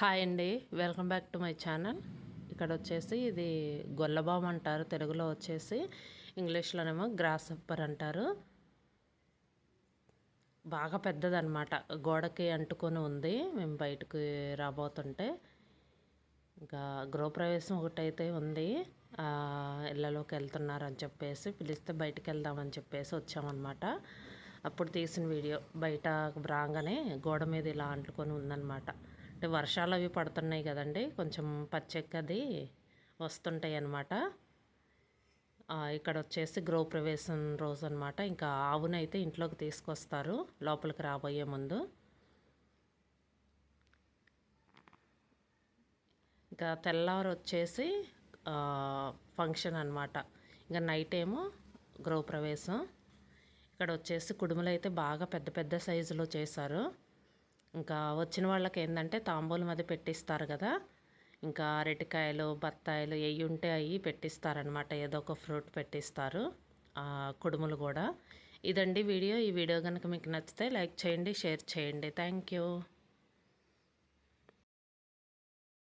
Hi అండి, welcome back to my channel. ఇక్కడ వచ్చేసి ఇది గొల్లబామ్ అంటారు తెలుగులో వచ్చేసి, ఇంగ్లీష్లోనేమో గ్రాస్ హప్పర్ అంటారు. బాగా పెద్దదన్నమాట, గోడకి అంటుకొని ఉంది. మేము బయటకు రాబోతుంటే ఇంకా గృహప్రవేశం ఒకటైతే ఉంది. ఇళ్ళలోకి వెళ్తున్నారని చెప్పేసి పిలిస్తే బయటికి వెళ్దామని చెప్పేసి వచ్చామన్నమాట. అప్పుడు తీసిన వీడియో. బయట రాగానే గోడ మీద ఇలా అంటుకొని ఉందన్నమాట. అంటే వర్షాలు అవి పడుతున్నాయి కదండి, కొంచెం పచ్చెక్కది వస్తుంటాయి అన్నమాట. ఇక్కడ వచ్చేసి గృహప్రవేశం రోజు అనమాట. ఇంకా ఆవునైతే ఇంట్లోకి తీసుకొస్తారు లోపలికి రాబోయే ముందు. ఇంకా తెల్లవారు వచ్చేసి ఫంక్షన్ అనమాట. ఇంకా నైట్ ఏమో గృహప్రవేశం. ఇక్కడ వచ్చేసి కుడుములు అయితే బాగా పెద్ద పెద్ద సైజులో చేశారు. ఇంకా వచ్చిన వాళ్ళకి ఏంటంటే తాంబూలం అది పెట్టిస్తారు కదా, ఇంకా అరటికాయలు బత్తాయిలు ఎవి ఉంటే అవి పెట్టిస్తారనమాట. ఏదో ఒక ఫ్రూట్ పెట్టిస్తారు. కుడుములు కూడా. ఇదండి వీడియో. ఈ వీడియో కనుక మీకు నచ్చితే లైక్ చేయండి, షేర్ చేయండి. Thank you.